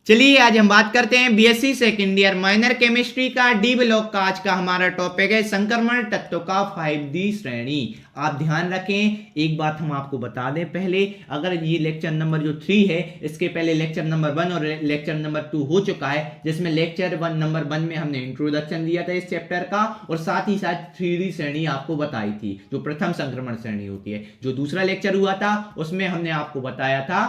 चलिए आज हम बात करते हैं BSc second year minor chemistry का डी ब्लॉक का। आज का हमारा टॉपिक है संक्रमण तत्व का 5D श्रेणी। आप ध्यान रखें, एक बात हम आपको बता दें पहले, अगर ये लेक्चर नंबर जो 3 है, इसके पहले लेक्चर नंबर 1 और लेक्चर नंबर 2 हो चुका है, जिसमें लेक्चर नंबर 1 में हमने इंट्रोडक्शन दिया था इस चैप्टर का और साथ ही साथ 3D श्रेणी आपको बताई थी, जो प्रथम संक्रमण श्रेणी होती है। जो दूसरा लेक्चर हुआ था उसमें हमने आपको बताया था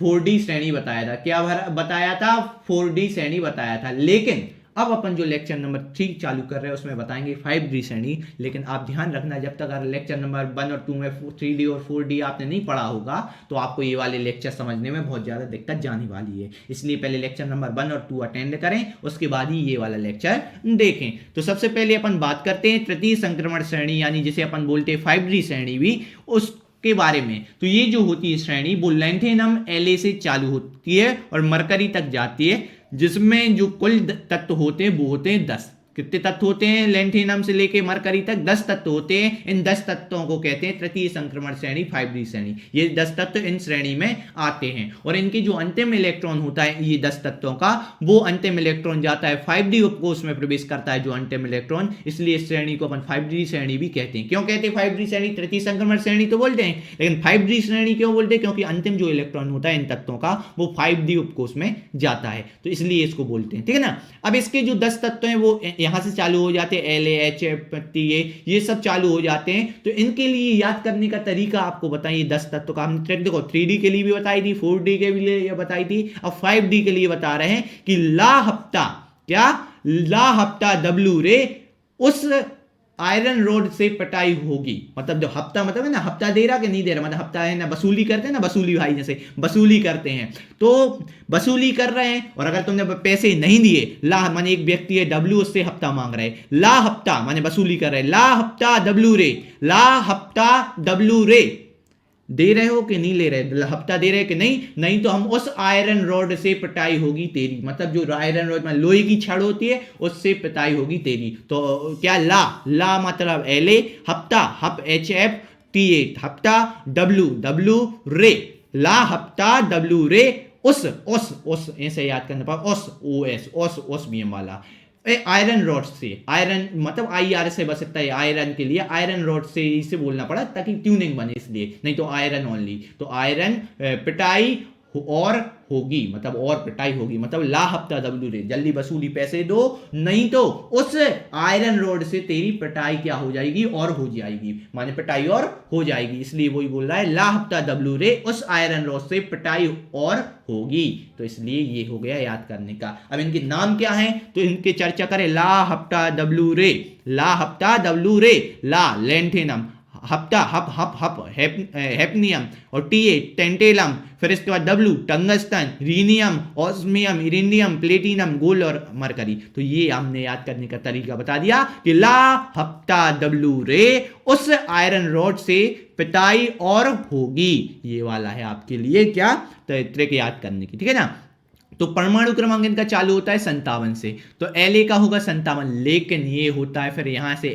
4D श्रेणी बताया था। क्या बताया था? 4D श्रेणी बताया था। लेकिन अब अपन जो लेक्चर नंबर 3 चालू कर रहे हैं उसमें बताएंगे 5D श्रेणी। लेकिन आप ध्यान रखना, जब तक अगर लेक्चर नंबर 1 और 2 में 3D और 4D आपने नहीं पढ़ा होगा तो आपको ये वाले लेक्चर समझने में बहुत ज़्यादा दिक्कत जाने वाली है। इसलिए पहले लेक्चर नंबर 1 और 2 अटेंड करें, उसके बाद ही ये वाला लेक्चर देखें। तो सबसे पहले अपन बात करते हैं तृतीय संक्रमण श्रेणी, यानी जिसे अपन बोलते हैं 5D श्रेणी भी, उस के बारे में। तो ये जो होती है श्रेणी, वो लैंथेनम La से चालू होती है और मरकरी तक जाती है, जिसमें जो कुल तत्व होते हैं वो होते हैं 10। कितने तत्व होते हैं? लैंथेनम से लेके मरकरी तक 10 तत्व होते हैं। इन 10 तत्वों को कहते हैं तृतीय संक्रमण श्रेणी 5D श्रेणी। ये 10 तत्व इन श्रेणी में आते हैं और इनकी जो अंतिम इलेक्ट्रॉन होता है ये 10 तत्वों का, वो अंतिम इलेक्ट्रॉन जाता है 5D उपकोष में प्रवेश करता है जो अंतिम इलेक्ट्रॉन। इसलिए इस श्रेणी को अपन 5D श्रेणी भी कहते हैं। क्यों कहते हैं 5D श्रेणी? तृतीय संक्रमण श्रेणी तो बोलते हैं, लेकिन 5D श्रेणी क्यों बोलते हैं? क्योंकि अंतिम जो इलेक्ट्रॉन होता है इन तत्वों का वो 5D उपकोष में जाता है, तो इसलिए इसको बोलते हैं। ठीक है ना। अब इसके जो 10 तत्व हैं वो यहां से चालू हो जाते हैं, LaHF ये सब चालू हो जाते हैं। तो इनके लिए याद करने का तरीका आपको बताइए। 10 तत्व का हमने देखो 3D के लिए भी बताई थी, 4D के लिए बताई थी, अब 5D के लिए बता रहे हैं कि ला हफ्ता, क्या ला हफ्ता W रे उस आयरन रोड से पिटाई होगी। मतलब जो हफ्ता मतलब है ना, हफ्ता दे रहा कि नहीं दे रहा, मतलब हफ्ता है ना, वसूली करते हैं ना, वसूली भाई जैसे वसूली करते हैं, तो वसूली कर रहे हैं और अगर तुमने पैसे नहीं दिए, ला माने एक व्यक्ति है W उससे हफ्ता मांग रहे, ला हफ्ता माने वसूली कर रहे, ला हफ्ता W रे, ला हफ्ता W रे, दे रहे हो कि नहीं ले रहे? हफ्ता दे रहे कि नहीं? नहीं तो हम उस आयरन रॉड से पिटाई होगी तेरी। मतलब जो आयरन रॉड में लोहे की छड़ होती है उससे पिटाई होगी तेरी। तो क्या ला मतलब La, हफ्ता HF TA हफ्ता, W रे, ला हफ्ता W रे उस ऐसे याद करना पड़ा, उस BM वाला आयरन रॉड से, आयरन मतलब IR से बस इतना है, आयरन के लिए आयरन रॉड से इसे बोलना पड़ा ताकि ट्यूनिंग बने, इसलिए नहीं तो आयरन ओनली। तो आयरन पिटाई और होगी, मतलब और पिटाई होगी, मतलब ला हफ्ता W रे, जल्दी वसूली पैसे दो, नहीं तो उस आयरन रोड से तेरी पिटाई क्या हो जाएगी? और हो जाएगी, माने पिटाई और हो जाएगी। इसलिए वही बोल रहा है ला हफ्ता W रे उस आयरन रोड से पिटाई और होगी। तो इसलिए ये हो गया याद करने का। अब इनके नाम क्या है तो इनके चर्चा करें। ला हफ्ता W रे, ला हफ्ता W रे, ला लैंथेनम, हफ्ता हेपनियम और TA टेंटेलम, फिर इसके बाद W tungsten, rhenium, osmium, iridium, platinum, gold और मरकरी। तो ये हमने याद करने का तरीका बता दिया कि ला हफ्ता W रे उस आयरन रॉड से पिटाई और होगी। ये वाला है आपके लिए क्या ट्रिक याद करने की। ठीक है ना। तो परमाणु क्रमांक इनका चालू होता है 57 से, तो La का होगा 57, लेकिन ये होता है फिर यहां से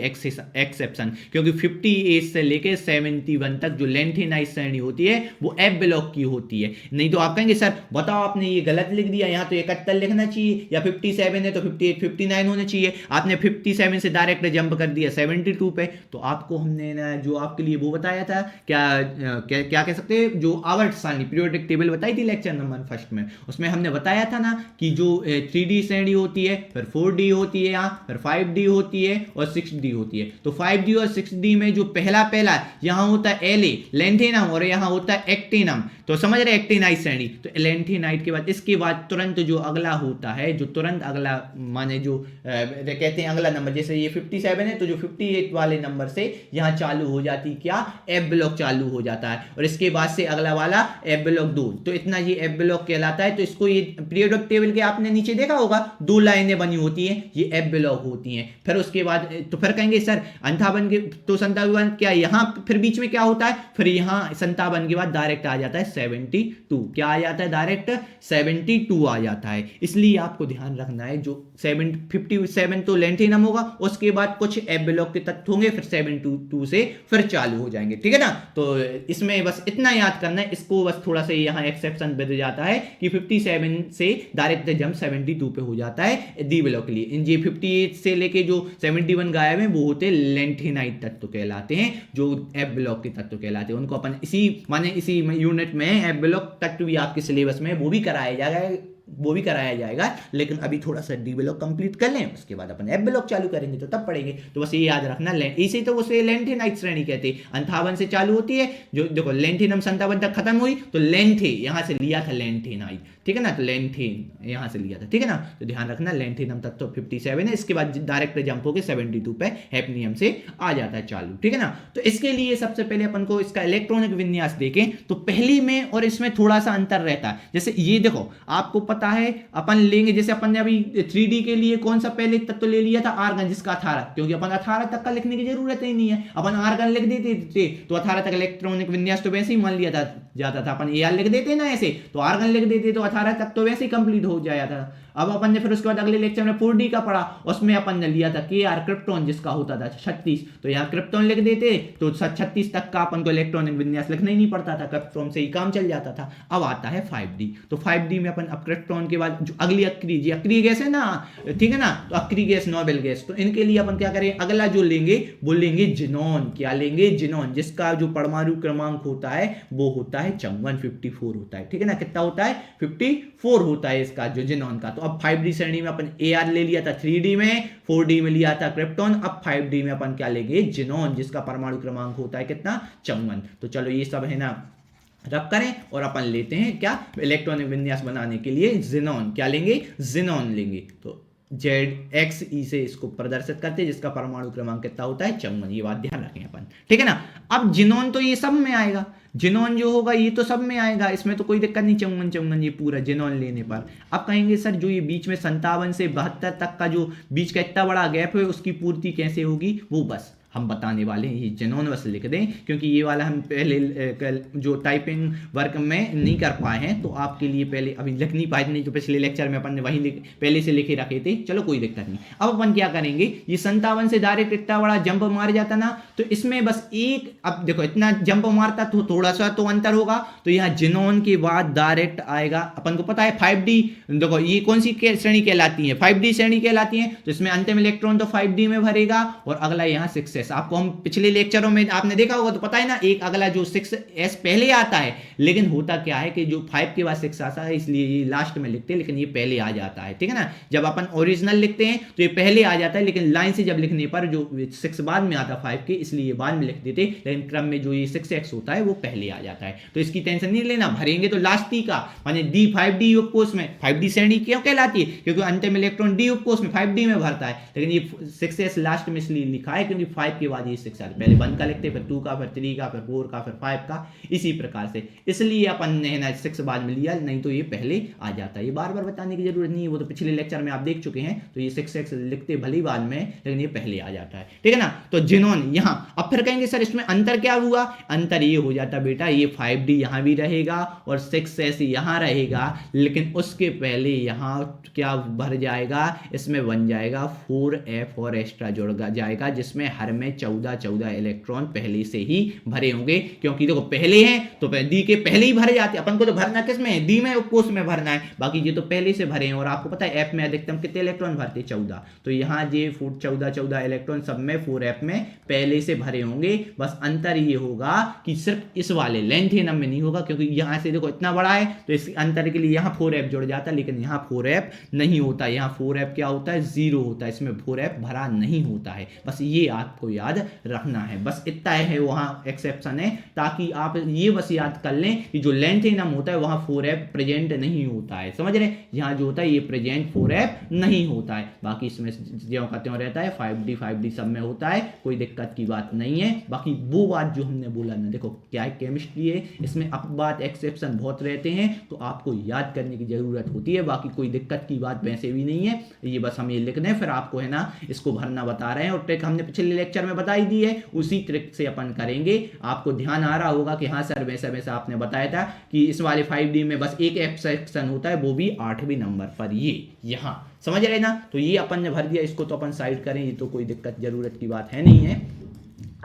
एक्सेप्शन, क्योंकि 58 से लेके 71 तक जो लैंथेनाइट श्रेणी होती है वो F ब्लॉक की होती है। नहीं तो आप कहेंगे सर बताओ आपने ये गलत लिख दिया, यहाँ तो 71 लिखना चाहिए, या 57 है तो 58 59 होना चाहिए, आपने 57 से डायरेक्ट जंप कर दिया 72 पे। तो आपको हमने ना जो आपके लिए वो बताया था, क्या कह सकते हैं, जो आवर्त सारणी पीरियोडिक टेबल बताई थी लेक्चर नंबर 1 में, उसमें हमने बताया था ना कि जो 3D श्रेणी होती है, फिर 4D होती है, यहाँ फिर 5D होती है और 6D होती है। तो 5D और 6D में जो पहला यहां होता है La लैंथेनम और यहां होता है एक्टिनम। तो समझ रहे एक्टिनाइट श्रेणी। तो लैंथेनाइट के बाद इसके बाद तुरंत जो अगला होता है, जो तुरंत अगला माने जो कहते हैं अगला नंबर, जैसे ये 57 है तो जो 58 वाले नंबर से यहां चालू हो जाती क्या? F ब्लॉक चालू हो जाता है और इसके बाद से अगला वाला F ब्लॉक 2। तो इतना ये F ब्लॉक कहलाता है। तो इसको ये पीरियोडिक टेबल के आपने नीचे देखा होगा 2 लाइनें बनी होती हैं, ये F ब्लॉक होती हैं। फिर उसके बाद तो फिर कहेंगे सर 58 के तो 57 क्या यहाँ फिर बीच में क्या होता है? फिर यहाँ 57 के बाद डायरेक्ट आ जाता है 72। क्या आ जाता है? डायरेक्ट 72 आ जाता है। इसलिए आपको ध्यान रखना है जो 57 तो लैंथेनम होगा, उसके बाद कुछ F ब्लॉक के तत्व होंगे, फिर 72 से फिर चालू हो जाएंगे। ठीक है ना। तो इसमें बस इतना याद करना है, इसको बस थोड़ा सा यहाँ एक्सेप्शन बदल जाता है कि 57 से डायरेक्ट जंप 72 पे हो जाता है डी ब्लॉक के लिए। इन जे 58 से लेके जो 71 गायब हैं वो होते लेंथेनाइट तत्व कहलाते हैं, जो एफ ब्लॉक के तत्व कहलाते हैं। उनको अपन इसी यूनिट में एफ ब्लॉक तत्व भी आपके सिलेबस में वो भी कराया जाएगा, लेकिन अभी थोड़ा सा डी ब्लॉक कंप्लीट कर लें, उसके बाद अपन एफ ब्लॉक चालू करेंगे तो तब पढ़ेंगे। तो बस ये याद रखना, इसे तो उसे लेंथेनाइट श्रेणी कहते हैं। 58 से चालू होती है, जो देखो लेंथेनम 57 तक खत्म हुई तो लेंथे यहां से लिया था लेंथेनाइट, ठीक है ना, तो लेंथेन यहां से लिया था, ठीक है ना। तो ध्यान रखना लेंथेनम तक तो 57 है, इसके बाद डायरेक्ट जंप होकर 72 पे हैफनियम से आ जाता है चालू, ठीक है ना। तो इसके लिए सबसे पहले अपन को इसका इलेक्ट्रॉनिक विन्यास देखें तो पहली में और इसमें थोड़ा सा अंतर रहता है। जैसे ये देखो आपको पता है अपन लेंगे, जैसे अपन ने अभी 3D के लिए कौन सा पहले तत्व ले लिया था, आर्गन, जिसका 18, क्योंकि अपन 18 तक का लिखने की जरूरत ही नहीं है, अपन आर्गन लिख देते थे तो 18 तक इलेक्ट्रॉनिक विन्यास तो वैसे ही मान लिया जाता था। अपन AR लिख देते ना ऐसे, तो आर्गन लिख देते तो 18 तक तो वैसे ही कंप्लीट हो जाया था। अब अपन ने फिर उसके बाद अगले लेक्चर में 4D का पढ़ा, उसमें अपन ने लिया था KR क्रिप्टॉन, जिसका होता था 36, तो यहाँ क्रिप्टॉन लिख देते तो 36 तक का अपन को इलेक्ट्रॉनिक विन्यास लिखना ही नहीं पड़ता था, क्रिप्टॉन से ही काम चल जाता था। अब आता है 5D, तो 5D में अपन अब क्रिप्टॉन के बाद जो अगली अक्रिय गैस है ना, ठीक है ना, तो अक्रिय गैस, नोबेल गैस, तो इनके लिए अपन क्या करें, अगला जो लेंगे वो लेंगे जिनॉन। क्या लेंगे, जिनॉन, जिसका जो परमाणु क्रमांक होता है वो होता है 54 होता है, ठीक है ना। कितना होता है, 54 होता है इसका जो जिनॉन का। तो अब 5D श्रेणी में अपन AR ले लिया था 3D में, 4D में लिया था क्रिप्टॉन, अब 5D में अपन क्या लेंगे, जिनॉन, जिसका परमाणु क्रमांक होता है कितना, 54। तो चलो ये सब है ना रब करें और अपन लेते हैं क्या, इलेक्ट्रॉनिक विन्यास बनाने के लिए जिनॉन। क्या लेंगे, जिनॉन लेंगे। तो ZXE से इसको प्रदर्शित करते हैं, जिसका परमाणु क्रमांक कितना होता है, 54। ये बात ध्यान रखें अपन, ठीक है ना। अब जिनॉन तो ये सब में आएगा, जिनॉन जो होगा ये तो सब में आएगा, इसमें तो कोई दिक्कत नहीं, 54 ये पूरा जिनॉन लेने पर। अब कहेंगे सर जो ये बीच में 57 से 72 तक का जो बीच का इतना बड़ा गैप है उसकी पूर्ति कैसे होगी, वो बस हम बताने वाले हैं। ये जिनॉन बस लिख दें, क्योंकि ये वाला हम पहले जो टाइपिंग वर्क में नहीं कर पाए हैं, तो आपके लिए पहले अभी लिख नहीं पाए, नहीं तो पिछले लेक्चर में अपन ने वही पहले से लिखे रखे थे। चलो कोई दिक्कत नहीं। अब अपन क्या करेंगे, ये 57 से डायरेक्ट इतना बड़ा जंप मार जाता ना, तो इसमें बस एक, अब देखो इतना जंप मारता तो थोड़ा सा तो अंतर होगा, तो यहाँ जिनॉन के बाद डायरेक्ट आएगा, अपन को पता है 5D, देखो ये कौन सी श्रेणी कहलाती है, 5D श्रेणी कहलाती है। तो इसमें अंतिम इलेक्ट्रॉन तो 5D में भरेगा, और अगला यहाँ 6S, आपको हम पिछले लेक्चरों में आपने देखा होगा तो पता है ना, एक अगला जो 6S पहले आता है, लेकिन होता क्या है कि जो 5 के बाद 6 आता है, इसलिए ये लास्ट में लिखते हैं, लेकिन ये पहले आ जाता है, ठीक है ना। जब अपन ओरिजिनल लिखते हैं तो ये पहले आ जाता है, लेकिन लाइन से जब लिखने पर जो 6 बाद में आता है 5 के, इसलिए ये बाद में लिख देते, लेकिन क्रम में जो ये 6X होता है वो पहले आ जाता है। तो इसकी टेंशन नहीं लेना, भरेंगे तो लास्ट ही का, माने D5D उपकोष में 5D श्रेणी क्यों कहलाती है, क्योंकि अंतिम इलेक्ट्रॉन D उपकोष में 5D में भरता है, लेकिन ये 6S लास्ट में इसलिए लिखा है क्योंकि 5 के बाद ये 6 आता है, पहले 1 का लिखते, फिर 2 का, फिर 3 का, फिर 4 का, फिर 5 का, इसी प्रकार से, इसलिए अपन ने ना 6 बाद में लिया, नहीं तो ये पहले आ जाता है। ये बार बार बताने की जरूरत नहीं है, वो तो पिछले लेक्चर में आप देख चुके हैं। तो ये 6X लिखते भली बाद में, लेकिन ये पहले आ जाता है, ठीक है ना। तो जिनॉन यहाँ, अब फिर कहेंगे सर इसमें अंतर क्या हुआ, अंतर ये हो जाता बेटा, ये 5D यहाँ भी रहेगा और 6S यहाँ रहेगा, लेकिन उसके पहले यहाँ क्या भर जाएगा, इसमें बन जाएगा 4F और एक्स्ट्रा जोड़ जाएगा, जिसमें हर में 14 इलेक्ट्रॉन पहले से ही भरे होंगे, क्योंकि देखो पहले हैं तो डी के पहले ही भरे जाते हैं। अपन को तो भरना किस में है, डी में उपकोष में भरना है, बाकी ये तो पहले से भरे हैं। और आपको पता है एफ में अधिकतम कितने इलेक्ट्रॉन भरते, 14, तो यहाँ ये 14 इलेक्ट्रॉन सब में 4F में पहले से भरे होंगे। बस अंतर ये होगा कि सिर्फ इस वाले लेंथेनम में नहीं होगा, क्योंकि यहाँ से देखो इतना बड़ा है, तो इस अंतर के लिए यहाँ 4F जुड़ जाता है, लेकिन यहाँ 4F नहीं होता, यहाँ 4F क्या होता है, 0 होता है, इसमें 4F भरा नहीं होता है। बस ये आपको याद रखना है, बस इतना है, वहां एक्सेप्शन है, ताकि आप ये बस याद कर लें कि जो लेंथेनम होता है वहां 4F प्रेजेंट नहीं होता है, समझ रहे, यहाँ जो होता है ये प्रेजेंट 4F नहीं होता है, बाकी इसमें ज्यों का त्यों रहता है, 5D सब में होता है, कोई दिक्कत की बात नहीं है। बाकी वो बात जो हमने बोला ना, देखो क्या है, केमिस्ट्री है, इसमें अपवाद एक्सेप्शन बहुत रहते हैं, तो आपको याद करने की जरूरत होती है, बाकी कोई दिक्कत की बात वैसे भी नहीं है। ये बस हम ये लिख दें, फिर आपको है ना इसको भरना बता रहे हैं, और ट्रिक हमने पिछले लेक्चर में बताई दी है, उसी ट्रिक से अपन करेंगे। आपको ध्यान आ रहा होगा कि हाँ सर वैसा आपने बताया था कि इस वाले 5D में बस एक एक्सेप्शन होता है, वो भी 8वें नंबर पर, ये यहाँ समझ रहे ना। तो ये अपन ने भर दिया, इसको तो अपन साइड करें, ये तो कोई दिक्कत जरूरत की बात है नहीं है।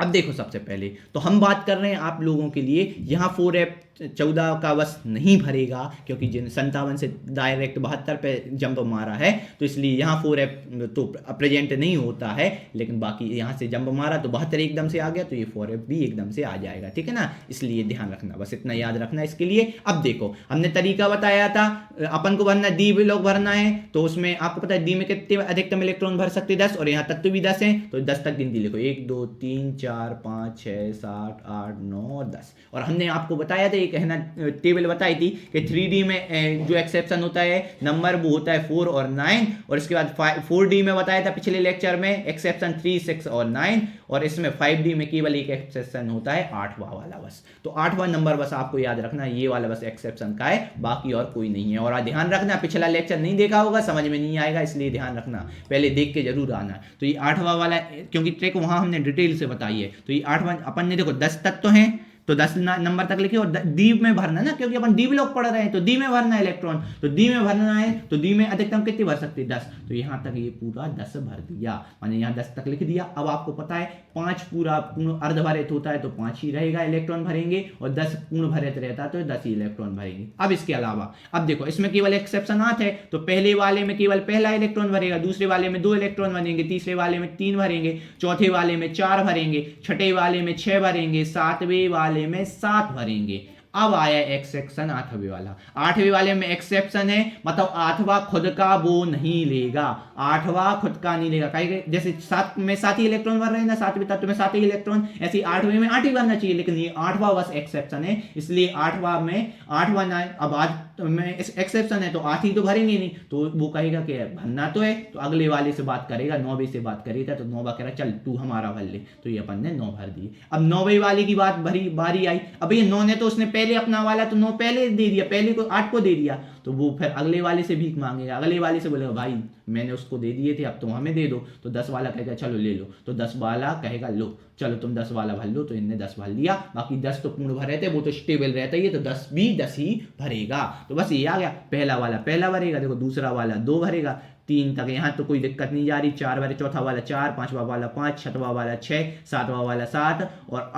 अब देखो सबसे पहले तो हम बात कर रहे हैं आप लोगों के लिए, यहाँ 4F 14 का बस नहीं भरेगा, क्योंकि जिन 57 से डायरेक्ट 72 पे जंप मारा है, तो इसलिए यहाँ 4F तो प्रेजेंट नहीं होता है, लेकिन बाकी यहाँ से जंप मारा तो 72 एकदम से आ गया, तो ये 4F भी एकदम से आ जाएगा, ठीक है ना। इसलिए ध्यान रखना, बस इतना याद रखना इसके लिए। अब देखो हमने तरीका बताया था, अपन को भरना डी ब्लॉक भरना है, तो उसमें आपको पता है डी में कितने अधिकतम इलेक्ट्रॉन भर सकते 10, और यहाँ तत्व भी 10 है, तो 10 तक गिनती लिखो, 1 2 3 4 5 6 7 8 9 और 10। और हमने आपको बताया था एक है ना टेबल बताई थी कि 3D में जो एक्सेप्शन होता है नंबर वो होता है 4 और 9, और इसके बाद 4D में बताया था पिछले लेक्चर में एक्सेप्शन 3 6 और 9, और इसमें 5D में केवल एक एक्सेप्शन होता है 8वां वाला बस। तो 8वां नंबर बस आपको याद रखना, ये वाला बस एक्सेप्शन का है, बाकी और कोई नहीं है। और ध्यान रखना, पिछला लेक्चर नहीं देखा होगा समझ में नहीं आएगा, इसलिए ध्यान रखना, पहले देख के जरूर आना। तो ये 8वां वाला, क्योंकि ट्रिक वहां हमने डिटेल से बताई है, तो ये 8वां अपन ने देखो 10 तत्व हैं, तो 10 नंबर तक लिखे, और डी में भरना ना, क्योंकि अपन डी ब्लॉक पढ़ रहे हैं, तो डी में भरना है इलेक्ट्रॉन, तो डी में भरना है, तो डी में अधिकतम कितने भर सकते हैं 10, तो यहां तक ये पूरा 10 भर दिया, मैंने यहां 10 तक लिख दिया। अब आपको पता है 5 पूरा पूर्ण अर्धभारित होता है, तो 5 ही रहेगा इलेक्ट्रॉन भरेंगे, और 10 पूर्ण भरित रहता है तो 10 ही इलेक्ट्रॉन भरेंगे। अब इसके अलावा अब देखो इसमें केवल एक्सेप्शन आते हैं, तो पहले वाले में केवल पहला इलेक्ट्रॉन भरेगा, दूसरे वाले में 2 इलेक्ट्रॉन भरेंगे, तीसरे वाले में 3 भरेंगे, चौथे वाले में 4 भरेंगे, छठे वाले में 6 भरेंगे, 7वें वाले में 7 भरेंगे। अब आया एक्सेप्शन 8वें वाला, 8वें वाले में एक्सेप्शन है, मतलब 8वां खुद का वो नहीं लेगा, 8वां खुद का नहीं लेगा, कहीं जैसे 7 में 7 ही इलेक्ट्रॉन भर रहे हैं ना, 7वें तत्व में 7 ही इलेक्ट्रॉन, ऐसे 8वें में 8 ही भरना चाहिए, लेकिन ये 8वां बस एक्सेप्शन है, इसलिए 8वां में 8वां ना, अब आज में एक्सेप्शन है तो 8 ही तो भरेंगे नहीं, तो वो कहेगा कि भरना तो है, तो अगले वाले से बात करेगा, 9वें से बात करेगा, तो 9वां कह रहा चल तू हमारा भर ले, तो ये अपन ने 9 भर दिए। अब 9वें वाले की बात बारी आई, अब ये 9 ने तो उसने पहले अपना वाला तो 9 पहले दे दिया, पहले को 8 को दे दिया, तो वो फिर अगले वाले से भीख मांगेगा, अगले वाले से बोलेगा भाई मैंने उसको दे दिए थे अब तुम हमें दे दो, तो 10 वाला कहेगा चलो ले लो, तो 10 वाला कहेगा लो चलो तुम 10 वाला भर लो, तो इनने 10 भर लिया, बाकी 10 तो पूर्ण भरे थे, वो तो स्टेबल रहता ही है, तो 10 भी 10 ही भरेगा। तो बस ये आ गया, पहला वाला पहला भरेगा, देखो दूसरा वाला 2 भरेगा, 3 तक यहाँ तो कोई दिक्कत नहीं जा रही, 4 भरे, चौथा वाला 4, 5वां वाला 5, 6वां वाला 6, 7वां वाला 7, और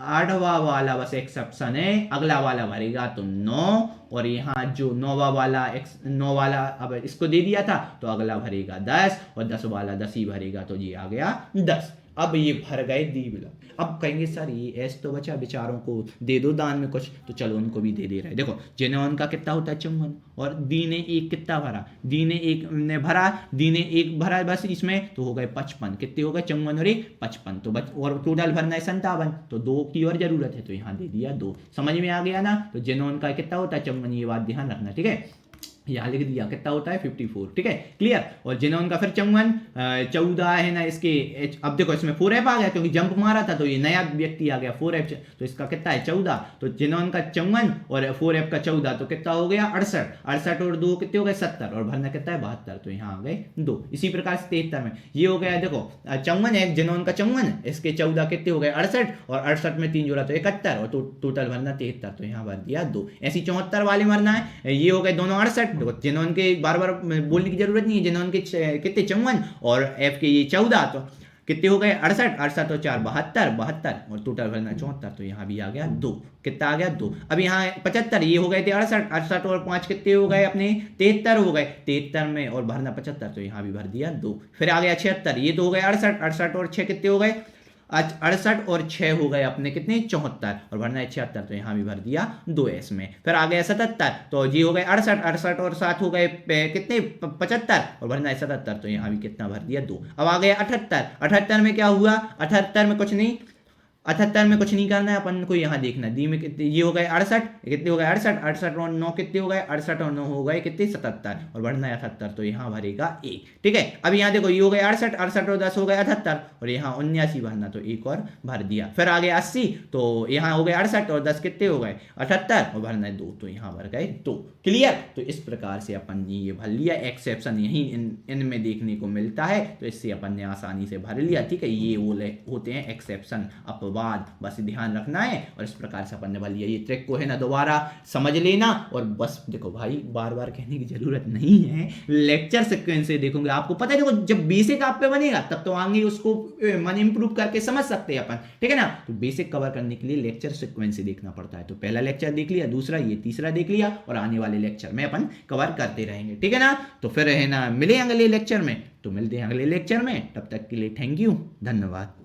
8वां वाला बस एक्सेप्शन है, अगला वाला भरेगा तो 9, और यहाँ जो 9वां वाला 9 वाला अब इसको दे दिया था, तो अगला भरेगा 10, और 10 वाला 10 ही भरेगा, तो ये आ गया 10। अब ये भर गए दी ब्लॉक। अब कहेंगे सर ये एस तो बचा, बेचारों को दे दो दान में कुछ, तो चलो उनको भी दे रहे। देखो जेनॉन का कितना होता है 54, और डी ने एक कितना भरा, डी ने एक ने भरा, डी ने एक भरा बस इसमें, तो हो गए 55, कितने हो गए 54 और 1 55, तो बच और टोटल भरना है 57, तो 2 की और जरूरत है, तो यहाँ दे दिया 2। समझ में आ गया ना। तो जेनॉन का कितना होता है 54, ये बात ध्यान रखना, ठीक है, यहाँ लिख दिया कितना होता है 54, ठीक है क्लियर। और जेनॉन का फिर 14 है ना इसके, अब देखो इसमें 4F आ गया, क्योंकि जंप मारा था तो ये नया व्यक्ति आ गया 4F, तो इसका कितना है 14, तो जेनॉन का 54 और 4F का 14, तो कितना हो गया 68 और 2 कितने हो गए 70, और भरना कितना है 72, तो यहाँ आ गए 2। इसी प्रकार से 73 में ये हो गया, देखो 54 है जेनॉन का 54, इसके 14 कितने हो गए 68, और 68 में 3 जोड़ा तो 71, और टोटल भरना 73, तो यहाँ भर दिया 2। ऐसी 74 वाले भरना है, ये हो गए दोनों 68, देखो जेनॉन के बार बार बोलने की जरूरत नहीं है, जेनॉन के कितने 54 और एफ के ये 14, तो कितने हो गए 68 और 4 72, और टोटल भरना 74, तो यहाँ भी आ गया 2। कितना आ गया 2। अब यहाँ 75, ये हो गए थे 68 और 5 कितने हो गए अपने 73 हो गए, 73 में और भरना 75, तो यहाँ भी भर दिया 2। फिर आ गया 76, ये तो हो गए 68 और 6 कितने हो गए 68, और 6 हो गए अपने कितने 74, और भरना है 76, तो यहाँ भी भर दिया 2S में। फिर आ गया 77, तो जी हो गए 68 और 7 हो गए कितने 75, और भरना है 77, तो यहाँ भी कितना भर दिया 2। अब आ गया 78 में क्या हुआ, 78 में कुछ नहीं, 78 में कुछ नहीं करना है अपन को, यहाँ देखना दी में कितने, ये हो गए 68, कितने हो गए 68 और 9 कितने हो गए 68 और 9 हो गए कितने 77, और भरना है 78, तो यहाँ भरेगा 1, ठीक है। अब यहाँ देखो ये हो गए 68 और 10 हो गए 78, और यहाँ 79 भरना, तो 1 और भर दिया। फिर आ गया 80, तो यहाँ हो गए 68 और 10 कितने हो गए 78, और भरना है 2, तो यहाँ भर गए 2। क्लियर। तो इस प्रकार से अपन ने ये भर लिया, एक्सेप्शन यही इनमें देखने को मिलता है, तो इससे अपन ने आसानी से भर लिया, ठीक है। ये होते हैं एक्सेप्शन। अब बाद, बस ध्यान रखना है। और इस प्रकार से अपन ने भर लिया। ये ट्रिक को है ना दोबारा समझ लेना। और बस देखो भाई, बार बार कहने की जरूरत नहीं है, लेक्चर सीक्वेंस से देखोगे आपको पता है। देखो जब बेसिक आप पे बनेगा तब तो आगे उसको मन इंप्रूव करके समझ सकते हैं अपन, ठीक है ना। तो बेसिक कवर करने के लिए लेक्चर सीक्वेंस से देखना पड़ता है। तो पहला लेक्चर देख लिया, दूसरा ये, तीसरा देख लिया, और आने वाले लेक्चर में अपन कवर करते रहेंगे, ठीक है ना। तो फिर है ना मिले अगले लेक्चर में, तो मिलते हैं अगले लेक्चर में। तब तक के लिए थैंक यू, धन्यवाद।